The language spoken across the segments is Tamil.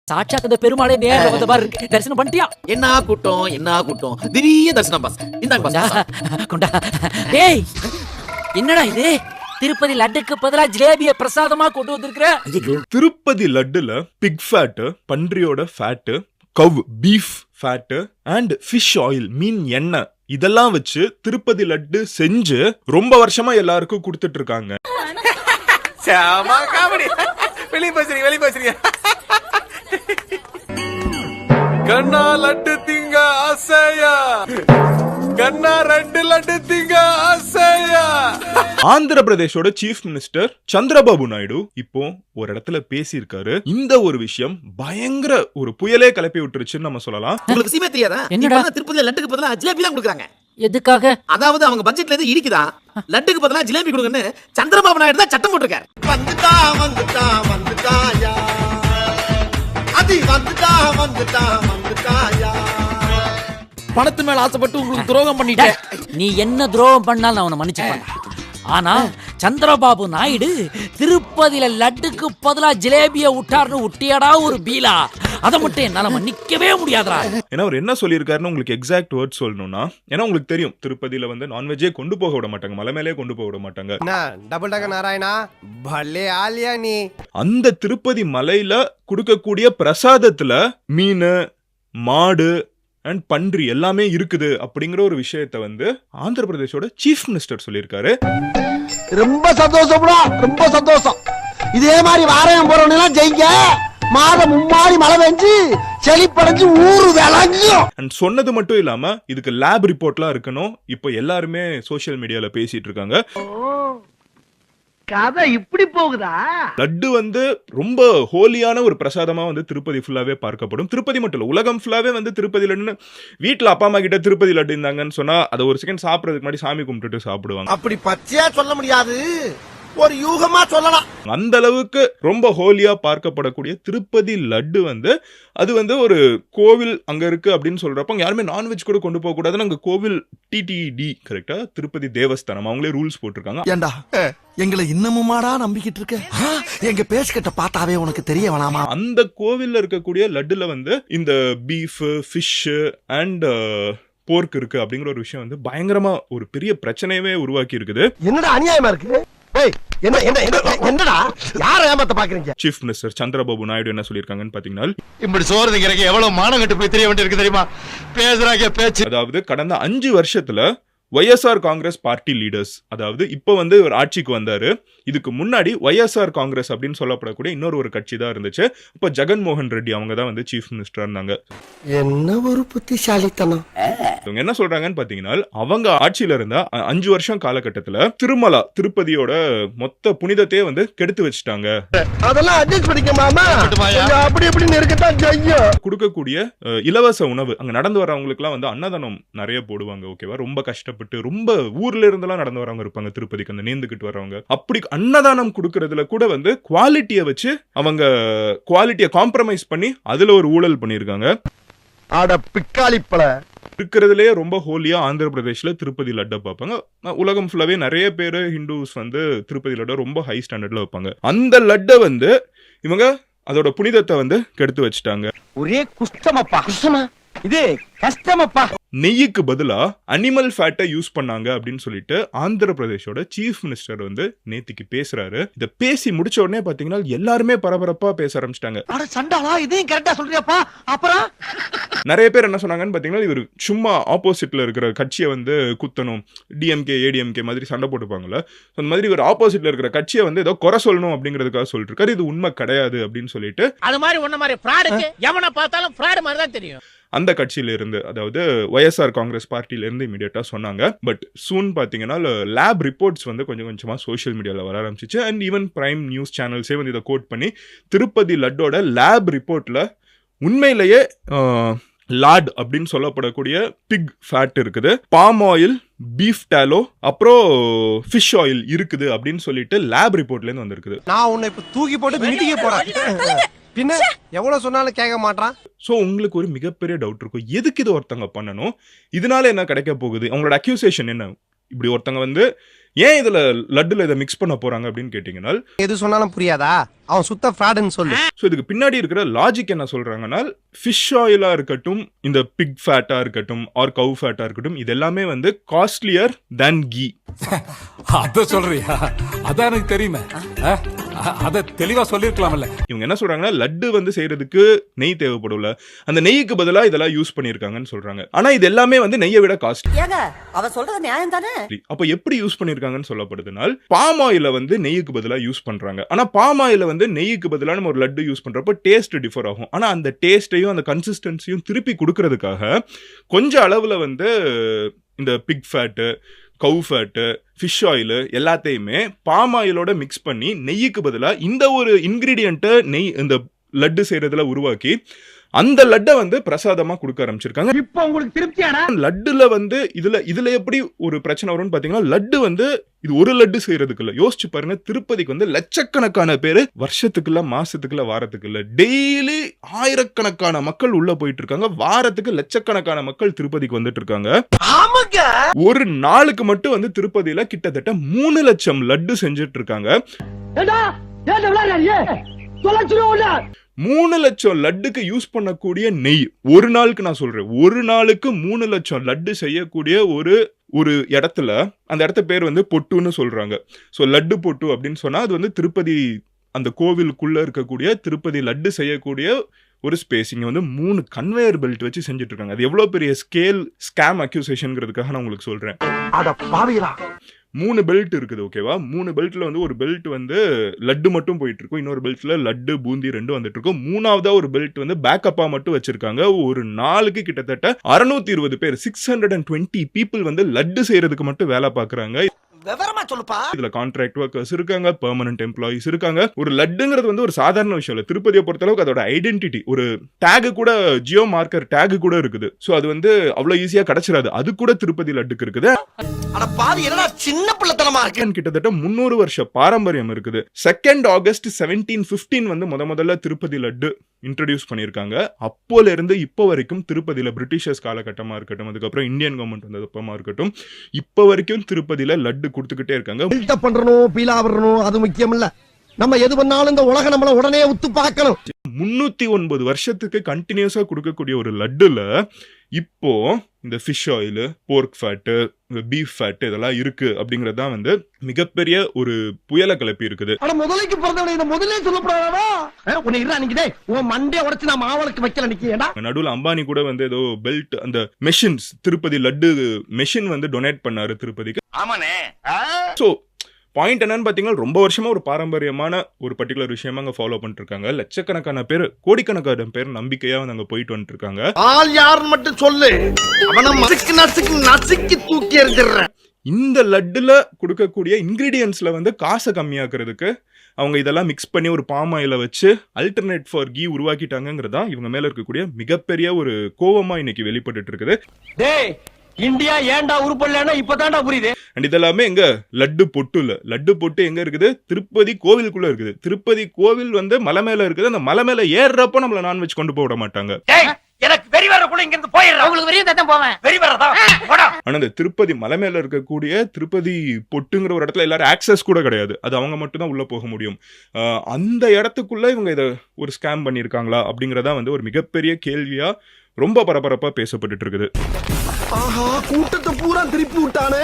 சாட்சாத் அந்த பெருமாளே நேர்ல வந்த மாதிரி இருக்கு. தரிசனம் பண்ணிட்டியா? என்ன கூட்டம் திடீர் தரிசனம் பாஸ். இந்தாங்க பாஸ். கொண்டா. டேய் என்னடா இது? திருப்பதி லட்டுக்கு பதிலா ஜிலேபிய பிரசாதமா கொண்டு வந்திருக்கிற. திருப்பதி லட்டுல பிக் ஃபேட், பன்றியோட fat, cow beef fat and fish oil மீன் எண்ணெய் இதெல்லாம் வச்சு திருப்பதி லட்டு செஞ்சு ரொம்ப வருஷமா எல்லாருக்கும் கொடுத்துட்டு இருக்காங்க. வெளி பேசுறீங்க. கண்ணா லட்டு திங்க ஆசையா, கண்ணா ரெண்டு லட்டு திங்க ஆசையா. ஆந்திர பிரதேஷோட சீஃப் மினிஸ்டர் சந்திரபாபு நாயுடு இப்போ ஒரு இடத்துல பேசியிருக்காரு. இந்த ஒரு விஷயம் பயங்கர ஒரு புயலே கிளப்பி விட்டுருச்சுன்னு நம்ம சொல்லலாம். உங்களுக்கு சீமே தெரியாதா? என்னடா திருப்பதியில லட்டுக்கு பதிலா ஜிலேபி தான் கொடுக்குறாங்க. எதுக்காக? அதாவது அவங்க பட்ஜெட்ல இருந்து இடிக்குதா, லட்டுக்கு பதிலா ஜிலேபி கொடுங்கன்னு சந்திரபாபு நாயுடு தான் சட்டம் போட்டிருக்காரு. வந்துட்டாயா அது வந்துட்டாயா. பணத்து மேல ஆசைப்பட்டு உங்களுக்கு துரோகம் பண்ணிட்டேன். நீ என்ன துரோகம் பண்ணாலும் நான் உன்னை மன்னிச்சுப்பேன். ஆனா சந்திரபாபு நாயுடு திருப்பதியில லட்டுக்கு பதிலா ஜிலேபிய விட்டாருன்னு விட்டியடா ஒரு பீலா. அதை மட்டும் என்னால மன்னிக்கவே முடியாதுடா. ஏன்னா அவர் என்ன சொல்லியிருக்காருன்னு உங்களுக்கு எக்ஸாக்ட் வேர்ட் சொல்லணும்னா, ஏன்னா உங்களுக்கு தெரியும் திருப்பதியில வந்து நான்வெஜ்ஜே கொண்டு போக விட மாட்டாங்க, மலை மேலே கொண்டு போக விட மாட்டாங்க. டபுள் டக்க நாராயணா பல்லே ஆலியா நீ. அந்த திருப்பதி மலையில கொடுக்கக்கூடிய பிரசாதத்துல மீன், மாடு அண்ட் பன்றி எல்லாமே இருக்குது அப்படிங்கிற ஒரு விஷயத்தை வந்து ஆந்திர பிரதேஷோட சீஃப் மினிஸ்டர் சொல்லியிருக்காரு. ரொம்ப சந்தோஷம்டா, ரொம்ப சந்தோஷம். இதே மாதிரி வாரம் போறவங்க ஜெயிங்க. மாதம் மும்மாரி மழை பெஞ்சு செழிப்படைஞ்சு ஊரு விளங்கும். அண்ட் சொன்னது மட்டும் இல்லாம இதுக்கு லேப் ரிப்போர்ட்லாம் இருக்கணும். இப்போ எல்லாருமே சோசியல் மீடியால பேசிட்டு இருக்காங்க. கதை இப்படி போகுதா? லட்டு வந்து ரொம்ப ஹோலியான ஒரு பிரசாதமா வந்து திருப்பதி ஃபுல்லாவே பார்க்கப்படும். திருப்பதி மட்டும் இல்ல, உலகம் ஃபுல்லாவே வந்து திருப்பதி லட்டுன்னு வீட்டுல அப்பா அம்மா கிட்ட திருப்பதி லட்டு இருந்தாங்கன்னு சொன்னா அதை ஒரு செகண்ட் சாப்பிடறதுக்கு முன்னாடி சாமி கும்பிட்டுட்டு சாப்பிடுவாங்க. அப்படி பச்சையா சொல்ல முடியாது, ஒரு யூகமா சொல்லலாம். அந்த அளவுக்கு ரொம்ப ஹோலியா பார்க்கப்படக்கூடிய திருப்பதி லட்டு வந்து அது வந்து ஒரு கோவில் அங்க இருக்கு அப்படின்னு சொல்றப்ப யாருமே நான்வெஜ் கூட கொண்டு போக கூடாதுன்னு அங்க கோவில் டிடிடி கரெக்டா திருப்பதி தேவஸ்தானம் அவங்களே ரூல்ஸ் போட்டிருக்காங்க. ஏண்டா எங்களை இன்னமுமாடா நம்பிக்கிட்டு இருக்க? எங்க பேசிக்கிட்ட பார்த்தாவே உனக்கு தெரிய வேணாமா? அந்த கோவில்ல இருக்கக்கூடிய லட்டுல வந்து இந்த பீஃப், ஃபிஷ் அண்ட் போர்க் இருக்கு அப்படிங்கிற ஒரு விஷயம் வந்து பயங்கரமா ஒரு பெரிய பிரச்சனையவே உருவாக்கி இருக்குது. என்னடா அநியாயமா இருக்கு? என்னடா யார ஏமாத்த பாக்குறீங்க? சீஃப் மினிஸ்டர் சந்திரபாபு நாயுடு என்ன சொல்லியிருக்காங்கன்னு பாத்தீங்கன்னா, இப்படி சோறுங்கிறக்கு எவ்வளவு மானம் கட்டு போய் தெரிய வேண்டியிருக்கு தெரியுமா? பேசுறாங்க பேச்சு. அதாவது கடந்த 5 வருஷத்துல ஒய்எஸ்ஆர் காங்கிரஸ் பார்ட்டி லீடர்ஸ், அதாவது இப்ப வந்து ஒரு ஆட்சிக்கு வந்தாரு, இதுக்கு முன்னாடி ஒய்எஸ்ஆர் காங்கிரஸ் அப்படின்னு சொல்லப்படக்கூடிய இன்னொரு ஒரு கட்சி தான் இருந்துச்சு. இப்ப ஜெகன்மோகன் ரெட்டி அவங்க தான் வந்து சீஃப் மினிஸ்டரா இருந்தாங்க. என்ன ஒரு புத்திசாலித்தனம். இவங்க என்ன சொல்றாங்கன்னு பாத்தீங்கன்னா, அவங்க ஆட்சியில இருந்த 5 வருஷம் காலகட்டத்துல திருமலா திருப்பதியோட மொத்த புனிதத்தையே வந்து கெடுத்து வச்சுட்டாங்க. அதெல்லாம் அட்ஜஸ்ட் பண்ணிக்க மாமா, அப்படி எப்படி இருக்கத்தான் செய்யும். கொடுக்கக்கூடிய இலவச உணவு அங்க நடந்து வரவங்களுக்கு எல்லாம் வந்து அன்னதானம் நிறைய போடுவாங்க. ஓகேவா, ரொம்ப கஷ்டப்பட்டு ரொம்ப ஊர்ல இருந்தெல்லாம் நடந்து வரவங்க இருப்பாங்க திருப்பதிக்கு, அந்த நேர்ந்துகிட்டு வரவங்க. அப்படி அன்னதானம் கொடுக்கறதுல கூட வந்து குவாலிட்டியை வச்சு அவங்க குவாலிட்டியை காம்ப்ரமைஸ் பண்ணி அதுல ஒரு ஊழல் பண்ணிருக்காங்க. இருக்கிறதுலே ரொம்ப ஹோலியா ஆந்திர பிரதேஷ்ல திருப்பதி லட்டை பார்ப்பாங்க. உலகம் ஃபுல்லாவே நிறைய பேரு ஹிந்துஸ் வந்து திருப்பதி லட்டை ரொம்ப ஹை ஸ்டாண்டர்ட்ல வைப்பாங்க. அந்த லட்டை வந்து இவங்க அதோட புனிதத்தை வந்து கெடுத்து வச்சுட்டாங்க. ஒரே குஷ்டமப்பா, குஷ்டமா இது கஷ்டமப்பா. நெய்யுக்கு பதிலா அனிமல் ஃபேட்டை யூஸ் பண்ணாங்க அப்படின்னு சொல்லிட்டு ஆந்திர பிரதேஷோட சீஃப் மினிஸ்டர் வந்து நேத்திக்கு பேசுறாரு. இத பேசி முடிச்ச உடனே பாத்தீங்கன்னா எல்லாருமே பரபரப்பா பேச ஆரம்பிச்சிட்டாங்க. சண்டாளா இதையும் கரெக்டா சொல்றியாப்பா? அப்புறம் நிறைய பேர் என்ன சொன்னாங்கன்னு பாத்தீங்கன்னா, இவர் சும்மா ஆப்போசிட்ல இருக்கிற கட்சியை வந்து குத்தணும், டிஎம்கே ஏடிஎம்கே மாதிரி சண்டை போட்டுப்பாங்கல்ல, அந்த மாதிரி இவர் ஆப்போசிட்ல இருக்கிற கட்சியை வந்து ஏதோ குறை சொல்லணும் அப்படிங்கிறதுக்காக சொல்லிட்டு இருக்காரு. இது உண்மை கிடையாது அப்படின்னு சொல்லிட்டு அது மாதிரி ஒன்ன மாதிரி ஃப்ராடுக்கு எவனை பார்த்தாலும் ஃப்ராட் மாதிரி தான் தெரியும். அந்த கட்சியில இருந்து, அதாவது ஒய்எஸ்ஆர் காங்கிரஸ் பார்ட்டில இருந்து இமிடியேட்டா சொன்னாங்க. பட் சூன் பாத்தீங்கன்னா லேப் ரிப்போர்ட்ஸ் வந்து கொஞ்சம் கொஞ்சமா சோஷியல் மீடியால வர ஆரம்பிச்சிச்சு. அண்ட் ஈவன் பிரைம் நியூஸ் சேனல்ஸே வந்து இதை கோட் பண்ணி திருப்பதி லட்டோட லேப் ரிப்போர்ட்ல உண்மையிலேயே லாட் அப்படின்னு சொல்லப்படக்கூடிய பிக் ஃபேட் இருக்குது, பாம் ஆயில், பீஃப் டாலோ, அப்புறம் ஃபிஷ் ஆயில் இருக்குது அப்படின்னு சொல்லிட்டு லேப் ரிப்போர்ட்ல இருந்து வந்திருக்குது. நான் உன்னை இப்ப தூக்கி போட்டு மிதிக்க போறேன். பின்ன எவ்வளவு சொன்னாலும் கேட்க மாட்டான். சோ உங்களுக்கு ஒரு மிகப்பெரிய டவுட் இருக்கும், எதுக்கு இது ஒருத்தங்க பண்ணணும், இதனால என்ன கிடைக்க போகுது, அவங்களோட அக்யூசேஷன் என்ன, இப்படி ஒருத்தங்க வந்து ஏன் இதுல லட்டுல இதை மிக்ஸ் பண்ண போறாங்க அப்படின்னு கேட்டீங்கன்னா, எது சொன்னாலும் புரியாதா? அவன் சுத்த ஃப்ராடுன்னு சொல்லு. ஸோ இதுக்கு பின்னாடி இருக்கிற லாஜிக் என்ன சொல்றாங்கன்னா, ஃபிஷ் ஆயிலா இருக்கட்டும், இந்த பிக் ஃபேட்டா இருக்கட்டும், ஆர் கவு ஃபேட்டா இருக்கட்டும், இது எல்லாமே வந்து காஸ்ட்லியர் தேன் கீ. அத சொல்றியா? அதான் எனக்கு தெரியுமே. அத தெளிவா சொல்லிருக்கலாம்ல. இவங்க என்ன சொல்றாங்கன்னா, லட்டு வந்து செய்யறதுக்கு நெய் தேவைப்படும்ல, அந்த நெய்க்கு பதிலா இதெல்லாம் யூஸ் பண்ணிருக்காங்கன்னு சொல்றாங்க. ஆனா இது எல்லாமே வந்து நெய்யை விட காஸ்ட்லி. ஏங்க அவ சொல்றது நியாயம் தானே? அப்ப எப்படி யூஸ் பண்ணிருக்காங்கன்னு சொல்லப்படுதுனால், பாம் ஆயில வந்து நெய்க்கு பதிலா யூஸ் பண்றாங்க. ஆனா பாம் ஆயில வந்து நெய்க்கு பதிலா நம்ம ஒரு லட்டு யூஸ் பண்றப்ப டேஸ்ட் டிஃபர் ஆகும். ஆனா அந்த டேஸ்டையும் அந்த கன்சிஸ்டன்சியும் திருப்பி கொடுக்கறதுக்காக கொஞ்சம் அளவுல வந்து இந்த பிக் ஃபேட்டு, கவு ஃபேட்டு, ஃபிஷ் ஆயில் எல்லாத்தையுமே பாம் ஆயிலோட மிக்ஸ் பண்ணி நெய்யுக்கு பதிலா இந்த ஒரு இன்கிரீடியன்ட்டை நெய் இந்த லட்டு செய்யறதுல உருவாக்கி அந்த லட்டை வந்து பிரசாதமா கொடுக்க ஆரம்பிச்சிருக்காங்க. இப்ப உங்களுக்கு திருப்தியாடா? லட்டுல வந்து இதுல எப்படி ஒரு பிரச்சனை வரும்னு பாத்தீங்கன்னா, லட்டு வந்து இது ஒரு லட்டு செய்யறதுக்கு இல்ல. யோசிச்சு பாருங்க, திருப்பதிக்கு வந்து லட்சக்கணக்கான பேரு வருஷத்துக்குள்ள, மாசத்துக்குள்ள, வாரத்துக்குள்ள டெய்லி ஆயிரக்கணக்கான மக்கள் உள்ள போயிட்டு இருக்காங்க. வாரத்துக்கு லட்சக்கணக்கான மக்கள் திருப்பதிக்கு வந்துட்டு இருக்காங்க. ஒரு நாளுக்கு மட்டும் வந்து திருப்பதியில கிட்டத்தட்ட 3 லட்சம் லட்டு செஞ்சுட்டு இருக்காங்க. 3 லட்சம் லட்டுக்கு யூஸ் பண்ணக்கூடிய நெய் ஒரு நாளுக்கு, நான் சொல்றேன், ஒரு நாளுக்கு 3 லட்சம் லட்டு செய்யக்கூடிய ஒரு இடத்துல, அந்த இடத்த பேர் வந்து பொட்டுன்னு சொல்றாங்க. ஸோ லட்டு பொட்டு அப்படின்னு சொன்னா அது வந்து திருப்பதி அந்த கோவிலுக்குள்ள இருக்கக்கூடிய திருப்பதி லட்டு செய்யக்கூடிய ஒரு ஸ்பேஸ். இங்க வந்து 3 கன்வேயர் பெல்ட் வச்சு செஞ்சுட்டு இருக்காங்க. அது எவ்வளவு பெரிய ஸ்கேம் அக்யூசேஷன்ங்கிறதுக்காக நான் உங்களுக்கு சொல்றேன். 3 பெல்ட் இருக்குது, ஓகேவா? 3 பெல்ட்ல வந்து ஒரு பெல்ட் வந்து லட்டு மட்டும் போயிட்டு இருக்கும், இன்னொரு பெல்ட்ல லட்டு பூந்தி 2 வந்துட்டு இருக்கும், மூணாவதா ஒரு பெல்ட் வந்து பேக்கப்பா மட்டும் வச்சிருக்காங்க. ஒரு நாளுக்கு கிட்டத்தட்ட 620 பேர் 620 பீப்புள் வந்து லட்டு செய்யறதுக்கு மட்டும் வேலை பாக்குறாங்க. விவரமா சொல்லுப்பா. இதுல கான்ட்ராக்ட் ஒர்க்கர்ஸ் இருக்காங்க, பெர்மனன்ட் எம்ப்ளாயிஸ் இருக்காங்க. ஒரு லட்டுங்கிறது வந்து ஒரு சாதாரண விஷயம் இல்ல. திருப்பதியை பொறுத்த அளவுக்கு அதோட ஐடென்டிட்டி, ஒரு டேக் கூட, ஜியோ மார்க்கர் டேக் கூட இருக்குது. சோ அது வந்து அவ்வளவு ஈஸியா கிடைச்சிடாது. அது கூட திருப்பதி லட்டுக்கு இருக்குது. அட பாவி, என்னடா சின்ன பிள்ளைத்தனமா இருக்கு. கிட்டத்தட்ட 300 வருஷ பாரம்பரியம் இருக்குது. 2 ஆகஸ்ட் 1715 வந்து முதல்ல திருப்பதி லட்டு இன்ட்ரோடியூஸ் பண்ணிருக்காங்க. அப்போல இருந்து இப்போ வரைக்கும் திருப்பதியில பிரிட்டிஷர்ஸ் காலகட்டமா இருக்கட்டும், அதுக்கப்புறம் இந்தியன் கவர்மெண்ட் வந்ததுப்பமா இருக்கட்டும், இப்போ வரைக்கும் திருப்பதியில லட்டு கொடுத்துக்கிட்டே இருக்காங்க. பில்டப் பண்றணும், பீலா வரணும், அது முக்கியம் இல்ல. நம்ம எது பண்ணாலும் இந்த உலக நம்மள உடனே உத்து பார்க்கணும். 309 வருஷத்துக்கு கண்டினியூஸா கொடுக்கக்கூடிய ஒரு லட்டுல இப்போ இந்த ஃபிஷ் ஆயில், போர்க் ஃபேட்டு, பீஃப் ஃபேட் இதெல்லாம் இருக்கு அப்படிங்கறது தான் வந்து மிகப்பெரிய ஒரு புயலை கிளப்பி இருக்குது. ஆனா முதலைக்கு பிறந்தவனை இத முதல்ல சொல்லப்படாதா? உன்னை இருடா நிக்குதே, உன் மண்டைய உடைச்சு நான் மாவளுக்கு வைக்கல நிக்கேடா. நடுவுல அம்பானி கூட வந்து ஏதோ பெல்ட், அந்த மெஷின்ஸ், திருப்பதி லட்டு மெஷின் வந்து டொனேட் பண்ணாரு திருப்பதிக்கு. ஆமானே. சோ பாயிண்ட் என்னன்னு பாத்தீங்கன்னா, ரொம்ப வருஷமா ஒரு பாரம்பரியமான ஒரு பர்டிகுலர் விஷயமா அங்க ஃபாலோ பண்ணிட்டு இருக்காங்க. லட்சக்கணக்கான பேர், கோடிக்கணக்கான பேர் நம்பிக்கையா வந்து அங்க போயிட்டு வந்துட்டு இருக்காங்க. ஆள் யாருன்னு மட்டும் சொல்லு, அவன நசுக்கி தூக்கி எறிஞ்சிடுறேன். இந்த லட்டுல கொடுக்கக்கூடிய இன்கிரீடியன்ஸ்ல வந்து காசை கம்மியாக்குறதுக்கு அவங்க இதெல்லாம் மிக்ஸ் பண்ணி ஒரு பாம் ஆயில வச்சு அல்டர்னேட் ஃபார் கீ உருவாக்கிட்டாங்கிறதா இவங்க மேல இருக்கக்கூடிய மிகப்பெரிய ஒரு கோவமா இன்னைக்கு வெளிப்பட்டு இருக்குது. இந்தியா ஏன்டா உருப்படலன்னா இப்பதான்டா புரியுது. அண்ட் இதெல்லாமே எங்க லட்டு பொட்டு இல்ல. லட்டு பொட்டு எங்க இருக்குது? திருப்பதி கோவிலுக்குள்ள இருக்குது. திருப்பதி கோவில் வந்து மலை மேல இருக்குது. அந்த மலை மேல ஏறுறப்ப நம்மள நான்வெஜ் கொண்டு போக விட மாட்டாங்க. எனக்கு வெறி வரக்குள்ள இங்க இருந்து போயிடுறேன். உங்களுக்கு வெறி தான் போவேன். வெறி வரதா போடா. ஆனா இந்த திருப்பதி மலை மேல இருக்கக்கூடிய திருப்பதி பொட்டுங்கிற ஒரு இடத்துல எல்லாரும் ஆக்சஸ் கூட கிடையாது. அது அவங்க மட்டும் தான் உள்ள போக முடியும். அந்த இடத்துக்குள்ள இவங்க இத ஒரு ஸ்கேம் பண்ணிருக்காங்களா அப்படிங்கறதா வந்து ஒரு மிகப்பெரிய கேள்வியா ரொம்ப பரபரப்பா பேசப்பட்டு இருக்குது. ஆஹா, கூட்டத்தை பூரா திருப்பி விட்டானே.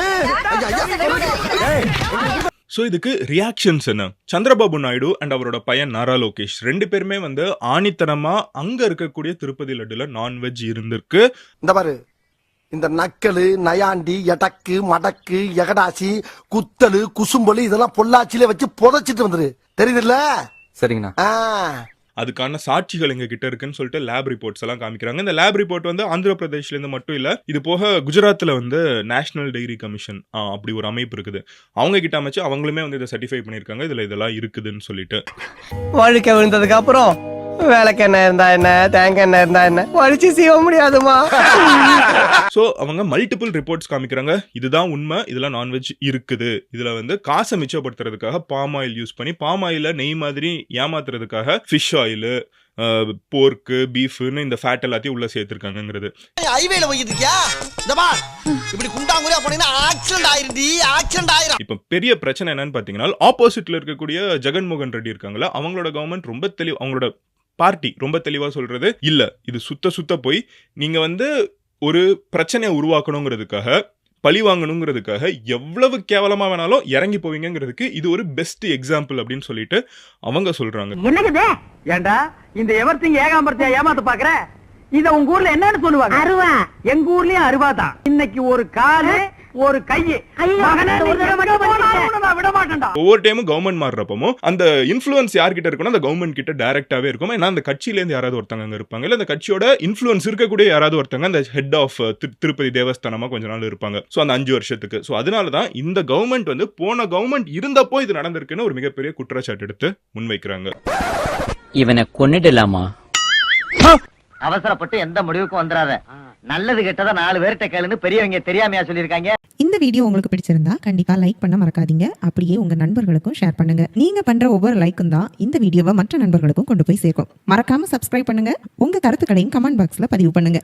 சோ இதுக்கு ரியாக்ஷன்ஸ் என்ன? சந்திரபாபு நாயுடு அண்ட் அவரோட பையன் நாரா லோகேஷ் 2 பேருமே வந்து ஆணித்தனமா அங்க இருக்கக்கூடிய திருப்பதி லட்டுல நான்வெஜ் இருந்திருக்கு. இந்த பாரு, இந்த நக்கலு, நயாண்டி, எடக்கு, மடக்கு, எகடாசி, குத்தலு, குசும்பலு இதெல்லாம் பொள்ளாச்சியில வச்சு புதைச்சிட்டு வந்துரு. தெரியுதுல்ல? சரிங்கண்ணா. அதுக்கான சாட்சிகள் எங்க கிட்ட இருக்குன்னு சொல்லிட்டு லேப் ரிப்போர்ட்ஸ் எல்லாம் காமிக்கிறாங்க. இந்த லேப் ரிப்போர்ட் வந்து ஆந்திர பிரதேஷ்ல இருந்து மட்டும் இல்ல, இது போக குஜராத்ல வந்து நேஷனல் டைரி கமிஷன் அப்படி ஒரு அமைப்பு இருக்குது. அவங்க கிட்ட அமைச்சு அவங்களுமே வந்து இதை சர்டிஃபை பண்ணிருக்காங்க, இதுல இதெல்லாம் இருக்குதுன்னு சொல்லிட்டு. வாழ்க்கை விழுந்ததுக்கு அப்புறம் விளக்கெண்ணெய் இருந்தா என்ன தேங்காய் எண்ணெய் இருந்தா என்ன வலிச்சு செய்ய முடியாதுமா. ஸோ அவங்க மல்டிபிள் ரிப்போர்ட்ஸ் காமிக்கிறாங்க, இதுதான் உண்மை, இதெல்லாம் நான்வெஜ் இருக்குது, இதுல வந்து காசை மிச்சப்படுத்துறதுக்காக பாம் ஆயில் யூஸ் பண்ணி பாம் ஆயில நெய் மாதிரி ஏமாத்துறதுக்காக ஃபிஷ் ஆயில், போர்க்கு, பீஃப்னு இந்த ஃபேட் எல்லாத்தையும் உள்ள சேர்த்திருக்காங்கிறது. ஹைவேல போயிட்டு இருக்கியா? இந்த பா இப்படி குண்டாங்குறியா போனீங்கன்னா ஆக்சிடென்ட் ஆயிருடி, ஆக்சிடென்ட் ஆயிரும். இப்ப பெரிய பிரச்சனை என்னன்னு பாத்தீங்கன்னா, ஆப்போசிட்ல இருக்கக்கூடிய ஜெகன்மோகன் ரெட்டி இருக்காங்களா, அவங்களோட கவர்மெண்ட் ரொம்ப தெளிவா, அவங்களோட பார்ட்டி ரொம்ப தெளிவா சொல்றது இல்ல, இது சுத்த போய் நீங்க வந்து ஒரு பிரச்சனையை உருவாக்கணுங்கிறதுக்காக, பழி வாங்கணுங்கிறதுக்காக எவ்வளவு கேவலமா வேணாலும் இறங்கி போவீங்கிறதுக்கு இது ஒரு பெஸ்ட் எக்ஸாம்பிள் அப்படின்னு சொல்லிட்டு அவங்க சொல்றாங்க. என்னது ஏண்டா இந்த எவர்த்திங் ஏகாம்பரத்தையா ஏமாத்த பாக்குற? இத உங்க ஊர்ல என்னன்னு சொல்லுவாங்க? அருவா. எங்க ஊர்லயும் அருவா தான். இன்னைக்கு ஒரு காலு ஒரு கையை விட மாட்டேன்டா. ஒவ்வொரு டைமும் கவர்மெண்ட் மாறுறப்பமும் அந்த இன்ஃப்ளூயன்ஸ் யார்கிட்ட இருக்கணும், அந்த கவர்மெண்ட் கிட்ட டைரக்டாவே இருக்கும். ஏன்னா அந்த கட்சியில இருந்து யாராவது ஒருத்தங்க அங்க இருப்பாங்க, இல்ல அந்த கட்சியோட இன்ஃப்ளூயன்ஸ் இருக்கக்கூடிய யாராவது ஒருத்தங்க அந்த ஹெட் ஆஃப் திருப்பதி தேவஸ்தானமா கொஞ்ச நாள் இருப்பாங்க. சோ அந்த 5 வருஷத்துக்கு. சோ அதனாலதான் இந்த கவர்மெண்ட் வந்து போன கவர்மெண்ட் இருந்தப்போ இது நடந்திருக்குன்னு ஒரு மிகப்பெரிய குற்றச்சாட்டு எடுத்து முன்வைக்கிறாங்க. இவனை கொன்னிடலாமா? அவசரப்பட்டு எந்த முடிவுக்கும் வந்துடாத. நல்லது கெட்டதா 4 பேர்கிட்ட கேளுன்னு பெரியவங்க தெரியாமையா சொல்லிருக்காங்க. இந்த வீடியோ உங்களுக்கு பிடிச்சிருந்தா கண்டிப்பா லைக் பண்ண மறக்காதீங்க. அப்படியே உங்க நண்பர்களுக்கும் ஷேர் பண்ணுங்க. நீங்க பண்ற ஒவ்வொரு லைக்கும் தான் இந்த வீடியோவை மற்ற நண்பர்களுக்கும் கொண்டு போய் சேர்க்கும். மறக்காம சப்ஸ்கிரைப் பண்ணுங்க. உங்க கருத்துக்களையும் கமெண்ட் பாக்ஸ்ல பதிவு பண்ணுங்க.